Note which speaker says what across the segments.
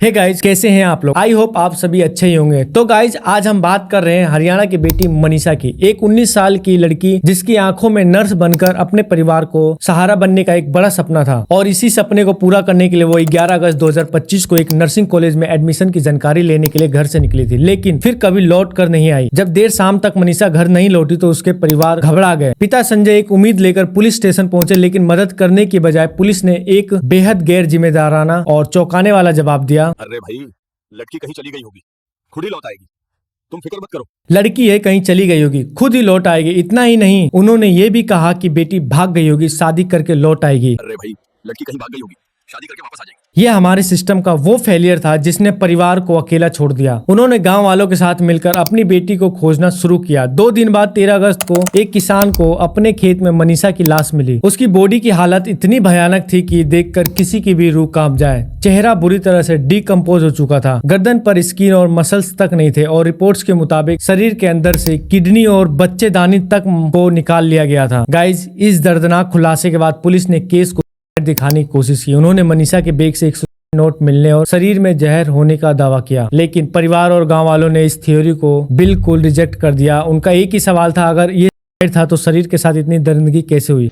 Speaker 1: Hey guys, कैसे हैं आप लोग। आई होप आप सभी अच्छे ही होंगे। तो गाइज, आज हम बात कर रहे हैं हरियाणा की बेटी मनीषा की। एक 19 साल की लड़की जिसकी आंखों में नर्स बनकर अपने परिवार को सहारा बनने का एक बड़ा सपना था और इसी सपने को पूरा करने के लिए वो 11 अगस्त 2025 को एक नर्सिंग कॉलेज में एडमिशन की जानकारी लेने के लिए घर से निकली थी, लेकिन फिर कभी लौट कर नहीं आई। जब देर शाम तक मनीषा घर नहीं लौटी तो उसके परिवार घबरा गए। पिता संजय एक उम्मीद लेकर पुलिस स्टेशन पहुंचे, लेकिन मदद करने की बजाय पुलिस ने एक बेहद गैर जिम्मेदाराना और चौंकाने वाला जवाब दिया।
Speaker 2: अरे भाई, लड़की कहीं चली गई होगी, खुद ही लौट आएगी, तुम फिक्र मत करो।
Speaker 1: लड़की है, कहीं चली गई होगी, खुद ही लौट आएगी। इतना ही नहीं, उन्होंने ये भी कहा कि बेटी भाग गई होगी, शादी करके लौट आएगी।
Speaker 2: अरे भाई, लड़की कहीं भाग गई होगी, शादी करके वापस आ जाएगी।
Speaker 1: यह हमारे सिस्टम का वो फेलियर था जिसने परिवार को अकेला छोड़ दिया। उन्होंने गांव वालों के साथ मिलकर अपनी बेटी को खोजना शुरू किया। 2 दिन बाद 13 अगस्त को एक किसान को अपने खेत में मनीषा की लाश मिली। उसकी बॉडी की हालत इतनी भयानक थी कि देखकर किसी की भी रूह कांप जाए। चेहरा बुरी तरह से डिकम्पोज हो चुका था, गर्दन पर स्किन और मसल्स तक नहीं थे और रिपोर्ट्स के मुताबिक शरीर के अंदर से किडनी और बच्चेदानी तक को निकाल लिया गया था। गाइज, इस दर्दनाक खुलासे के बाद पुलिस ने केस को दिखाने की कोशिश की। उन्होंने मनीषा के बैग से एक नोट मिलने और शरीर में जहर होने का दावा किया, लेकिन परिवार और गांव वालों ने इस थ्योरी को बिल्कुल रिजेक्ट कर दिया। उनका एक ही सवाल था, अगर ये जहर था तो शरीर के साथ इतनी दर्दगी कैसे हुई।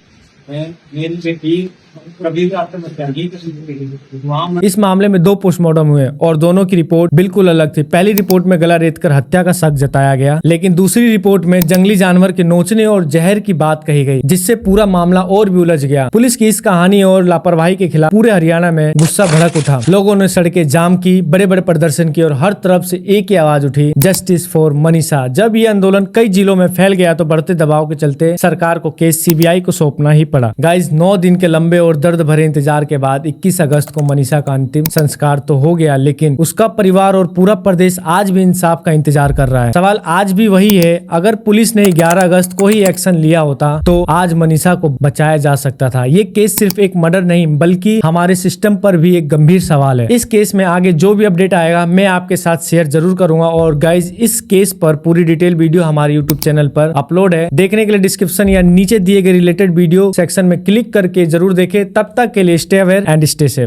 Speaker 1: इस मामले में 2 पोस्टमार्टम हुए और दोनों की रिपोर्ट बिल्कुल अलग थी। पहली रिपोर्ट में गला रेतकर हत्या का शक जताया गया, लेकिन दूसरी रिपोर्ट में जंगली जानवर के नोचने और जहर की बात कही गई, जिससे पूरा मामला और भी उलझ गया। पुलिस की इस कहानी और लापरवाही के खिलाफ पूरे हरियाणा में गुस्सा भड़क उठा। लोगों ने सड़कें जाम की, बड़े बड़े प्रदर्शन किए और हर तरफ से एक ही आवाज उठी, जस्टिस फॉर मनीषा। जब ये आंदोलन कई जिलों में फैल गया तो बढ़ते दबाव के चलते सरकार को केस सीबीआई को सौंपना ही पड़ा। गाइज, 9 दिन के लंबे और दर्द भरे इंतजार के बाद 21 अगस्त को मनीषा का अंतिम संस्कार तो हो गया, लेकिन उसका परिवार और पूरा प्रदेश आज भी इंसाफ का इंतजार कर रहा है। सवाल आज भी वही है, अगर पुलिस ने 11 अगस्त को ही एक्शन लिया होता तो आज मनीषा को बचाया जा सकता था। ये केस सिर्फ एक मर्डर नहीं बल्कि हमारे सिस्टम पर भी एक गंभीर सवाल है। इस केस में आगे जो भी अपडेट आएगा मैं आपके साथ शेयर जरूर करूंगा। और गाइज, इस केस पर पूरी डिटेल वीडियो हमारे यूट्यूब चैनल पर अपलोड है, देखने के लिए डिस्क्रिप्शन या नीचे दिए गए रिलेटेड वीडियो सेक्शन में क्लिक करके जरूर देखें। तब तक के लिए stay aware and stay safe.